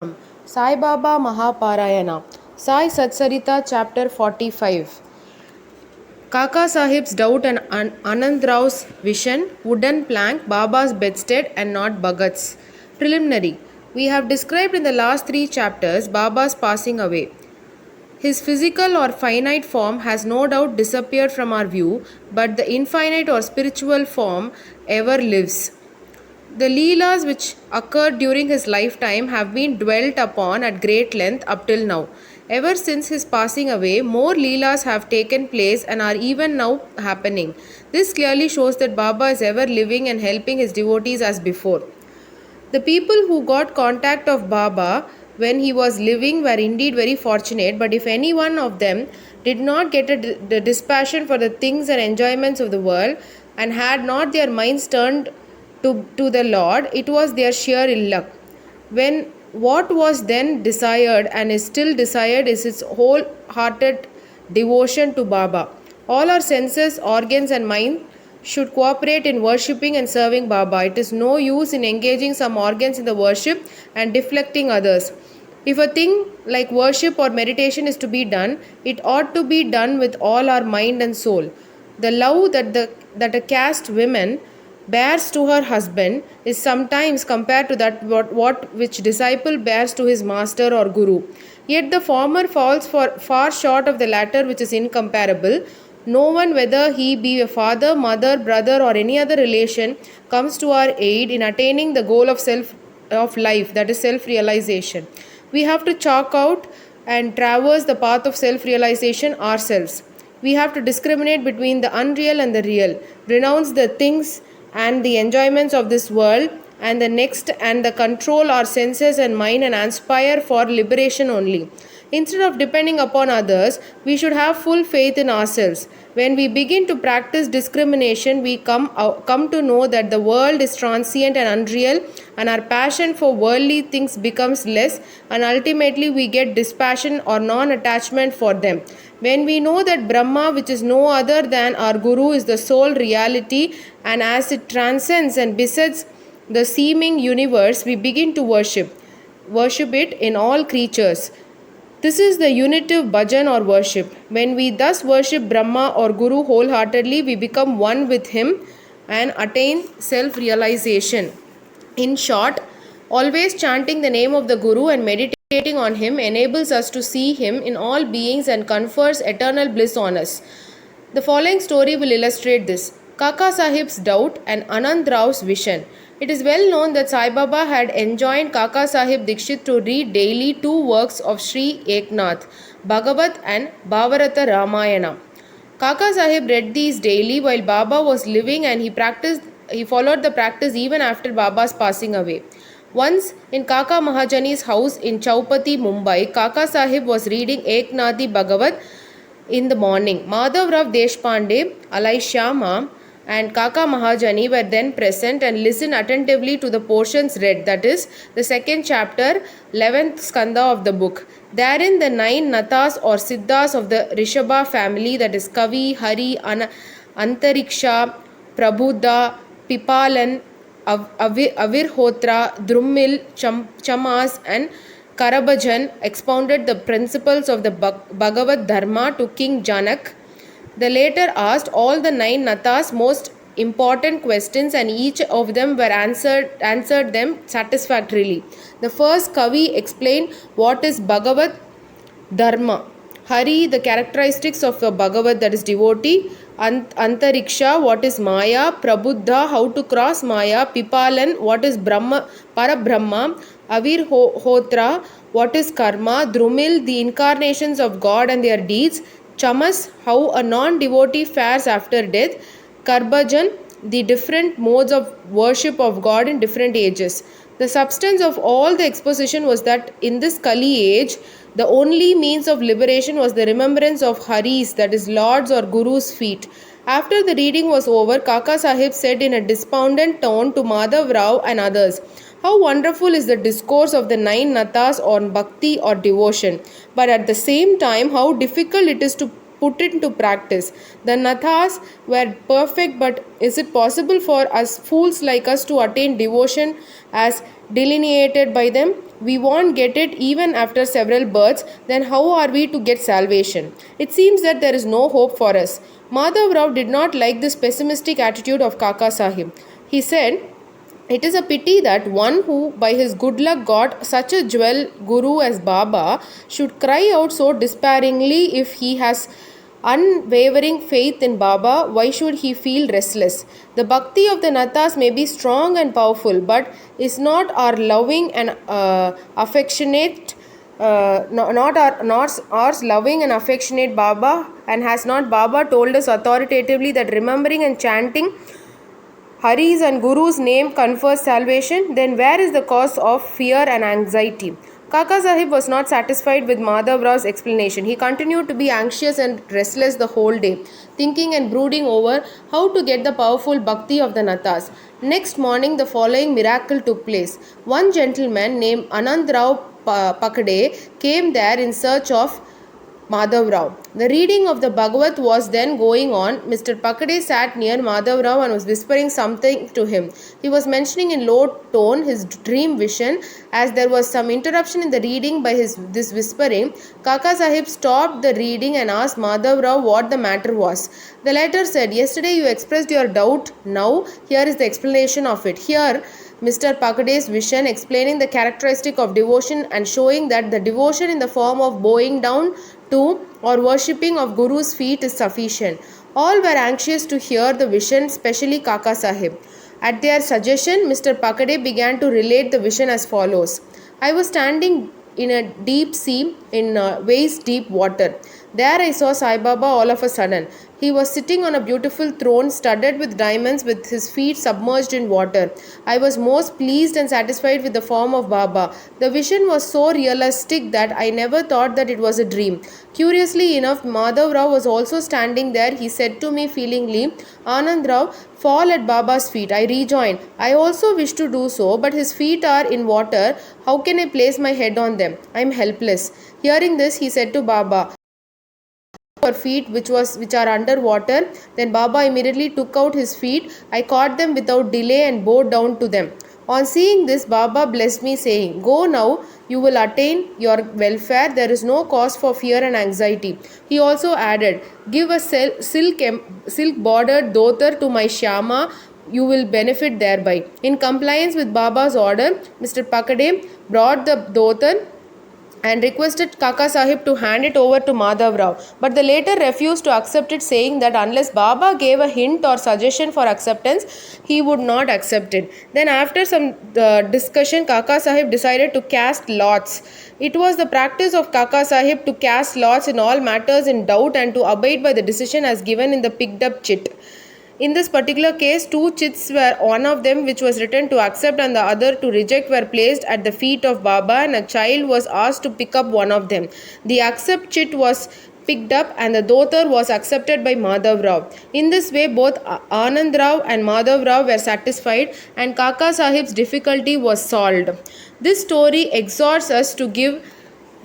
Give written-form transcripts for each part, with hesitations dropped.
Saibaba Mahaparayana, Sai Satcharitra chapter 45. Kaka Sahib's doubt and Anand Rao's vision, wooden plank, Baba's bedstead and not Bhagat's. Preliminary. We have described in the last three chapters Baba's passing away. His physical or finite form has no doubt disappeared from our view, but the infinite or spiritual form ever lives. The Leelas which occurred during his lifetime have been dwelt upon at great length up till now. Ever since his passing away, more Leelas have taken place and are even now happening. This clearly shows that Baba is ever living and helping his devotees as before. The people who got contact of Baba when he was living were indeed very fortunate, but if any one of them did not get the dispassion for the things and enjoyments of the world and had not their minds turned to the Lord, it was their sheer ill luck. When what was then desired and is still desired is its wholehearted devotion to Baba. All our senses, organs, and mind should cooperate in worshipping and serving Baba. It is no use in engaging some organs in the worship and deflecting others. If a thing like worship or meditation is to be done, it ought to be done with all our mind and soul. The love that a caste woman bears to her husband is sometimes compared to that what which disciple bears to his master or guru. Yet the former falls far short of the latter, which is incomparable. No one, whether he be a father, mother, brother, or any other relation, comes to our aid in attaining the goal of life, that is self-realization. We have to chalk out and traverse the path of self-realization ourselves. We have to discriminate between the unreal and the real, renounce the things and the enjoyments of this world and the next, and the control our senses and mind and aspire for liberation only. Instead of depending upon others, we should have full faith in ourselves. When we begin to practice discrimination, we come to know that the world is transient and unreal, and our passion for worldly things becomes less, and ultimately we get dispassion or non-attachment for them. When we know that Brahma, which is no other than our Guru, is the sole reality, and as it transcends and besets the seeming universe, we begin to worship it in all creatures. This is the unitive bhajan or worship. When we thus worship Brahma or Guru wholeheartedly, we become one with him and attain self-realization. In short, always chanting the name of the Guru and meditating on him enables us to see him in all beings and confers eternal bliss on us. The following story will illustrate this. Kaka Sahib's doubt and Anand Rao's vision. It is well known that Sai Baba had enjoined Kaka Sahib Dikshit to read daily two works of Sri Eknath, Bhagavat and Bhavarata Ramayana. Kaka Sahib read these daily while Baba was living, and he followed the practice even after Baba's passing away. Once in Kaka Mahajani's house in Chaupati, Mumbai, Kaka Sahib was reading Eknathi Bhagavat in the morning. Madhav Rao Deshpande, Alai Shyama, and Kaka Mahajani were then present and listened attentively to the portions read, that is, the second chapter, 11th skanda of the book. Therein the 9 nathas or siddhas of the Rishabha family, that is Kavi, Hari, Antariksha, Prabuddha, Pipalan, Avirhotra, Drummil, Chamas, and Karabhajan expounded the principles of the Bhagavad Dharma to King Janak. The latter asked all the 9 nathas most important questions, and each of them were answered them satisfactorily. The first Kavi explained what is Bhagavad Dharma. Hari, the characteristics of a Bhagavad, that is devotee. Antariksha, what is Maya. Prabuddha, how to cross Maya. Pipalan, what is Brahma, Parabrahma. Avirhotra, what is Karma. Drumil, the incarnations of God and their deeds. Chamas, how a non-devotee fares after death. Karbhajan, the different modes of worship of God in different ages. The substance of all the exposition was that in this Kali age, the only means of liberation was the remembrance of Haris, that is Lord's or Guru's feet. After the reading was over, Kaka Sahib said in a despondent tone to Madhav Rao and others, "How wonderful is the discourse of the 9 nathas on bhakti or devotion, but at the same time how difficult it is to put into practice. The nathas were perfect, but is it possible for us fools like us to attain devotion as delineated by them? we won't get it even after several births, then how are we to get salvation? It seems that there is no hope for us. Madhav Rao did not like this pessimistic attitude of Kaka Sahib. He said, it is a pity that one who by his good luck got such a jewel guru as Baba should cry out so despairingly. If he has unwavering faith in Baba, why should he feel restless? The bhakti of the Natas may be strong and powerful, but is not our loving and affectionate not ours loving and affectionate Baba, and has not Baba told us authoritatively that remembering and chanting Hari's and Guru's name confers salvation? Then where is the cause of fear and anxiety? Kaka Sahib was not satisfied with Madhav Rao's explanation. He continued to be anxious and restless the whole day, thinking and brooding over how to get the powerful bhakti of the Natas. Next morning, the following miracle took place. One gentleman named Anand Rao Pakade came there in search of Madhav Rao. The reading of the Bhagavat was then going on. Mr. Pakade sat near Madhav Rao and was whispering something to him. He was mentioning in low tone his dream vision. As there was some interruption in the reading by this whispering, Kaka Sahib stopped the reading and asked Madhav Rao what the matter was. The latter said, yesterday you expressed your doubt. Now here is the explanation of it. Here Mr. Pakade's vision explaining the characteristic of devotion and showing that the devotion in the form of bowing down to or worshipping of Guru's feet is sufficient. All were anxious to hear the vision, especially Kaka Sahib. At their suggestion, Mr. Pakade began to relate the vision as follows. I was standing in a deep sea in waist deep water. There I saw Saibaba all of a sudden. He was sitting on a beautiful throne studded with diamonds with his feet submerged in water. I was most pleased and satisfied with the form of Baba. The vision was so realistic that I never thought that it was a dream. Curiously enough, Madhav Rao was also standing there. He said to me feelingly, Anand Rao, fall at Baba's feet. I rejoined, I also wish to do so, but his feet are in water. How can I place my head on them? I am helpless. Hearing this, he said to Baba, your feet which are under water. Then Baba immediately took out his feet. I caught them without delay and bowed down to them. On seeing this, Baba blessed me, saying, go now, you will attain your welfare. There is no cause for fear and anxiety. He also added, give a silk bordered dhotar to my Shyama. You will benefit thereby. In compliance with Baba's order, Mr. Pakade brought the dhotar and requested Kaka Sahib to hand it over to Madhav Rao. But the latter refused to accept it, saying that unless Baba gave a hint or suggestion for acceptance, he would not accept it. Then after some discussion, Kaka Sahib decided to cast lots. It was the practice of Kaka Sahib to cast lots in all matters in doubt and to abide by the decision as given in the picked up chit. In this particular case, two chits were, one of them which was written to accept and the other to reject, were placed at the feet of Baba, and a child was asked to pick up one of them. The accept chit was picked up and the dhotar was accepted by Madhav Rao. In this way, both Anand Rao and Madhav Rao were satisfied and Kaka Sahib's difficulty was solved. This story exhorts us to give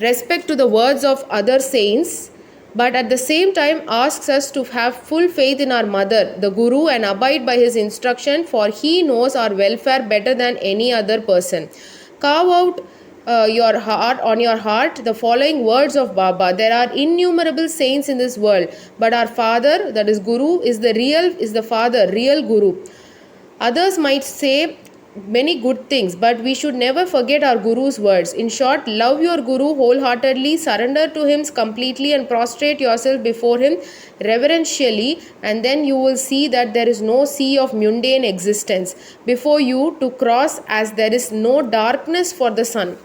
respect to the words of other saints, but at the same time asks us to have full faith in our mother, the Guru, and abide by his instruction, for he knows our welfare better than any other person. Carve out your heart the following words of Baba. There are innumerable saints in this world, but our father, that is Guru, is the father, real Guru. Others might say many good things, but we should never forget our Guru's words. In short, love your Guru wholeheartedly, surrender to him completely, and prostrate yourself before him reverentially, and then you will see that there is no sea of mundane existence before you to cross, as there is no darkness for the sun.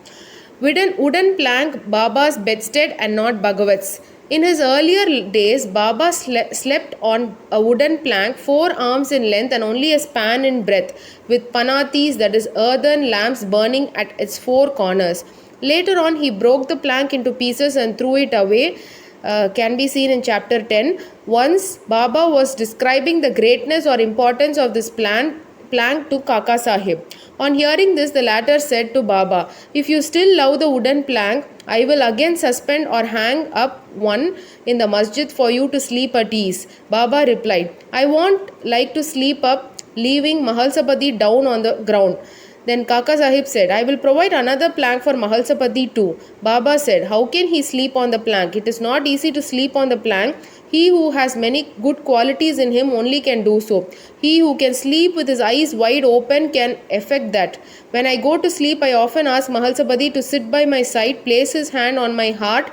Wooden plank Baba's bedstead and not Bhagavat's. In his earlier days, Baba slept on a wooden plank 4 arms in length and only a span in breadth, with panatis, that is earthen lamps, burning at its 4 corners. Later on, he broke the plank into pieces and threw it away. Can be seen in chapter 10. Once Baba was describing the greatness or importance of this plank to Kaka Sahib. On hearing this, the latter said to Baba, if you still love the wooden plank, I will again suspend or hang up one in the masjid for you to sleep at ease. Baba replied, I won't like to sleep up, leaving Mahalsapati down on the ground. Then Kaka Sahib said, I will provide another plank for Mahalsapati too. Baba said, how can he sleep on the plank? It is not easy to sleep on the plank. He who has many good qualities in him only can do so. He who can sleep with his eyes wide open can effect that. When I go to sleep, I often ask Mahalsapati to sit by my side, place his hand on my heart,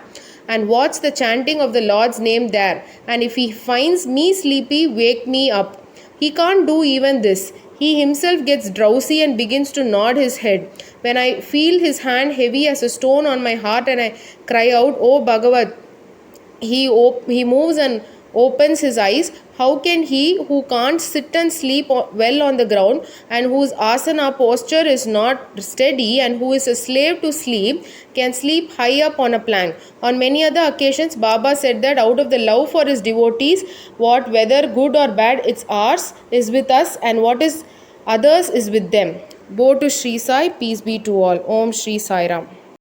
and watch the chanting of the Lord's name there. And if he finds me sleepy, wake me up. He can't do even this. He himself gets drowsy and begins to nod his head. When I feel his hand heavy as a stone on my heart and I cry out, Oh Bhagavat, he moves and opens his eyes. How can he who can't sit and sleep well on the ground, and whose asana posture is not steady, and who is a slave to sleep, can sleep high up on a plank? On many other occasions, Baba said that out of the love for his devotees, what whether good or bad, it's ours, is with us, and what is others is with them. Bo to Sri Sai, peace be to all. Om Sri Sai Ram.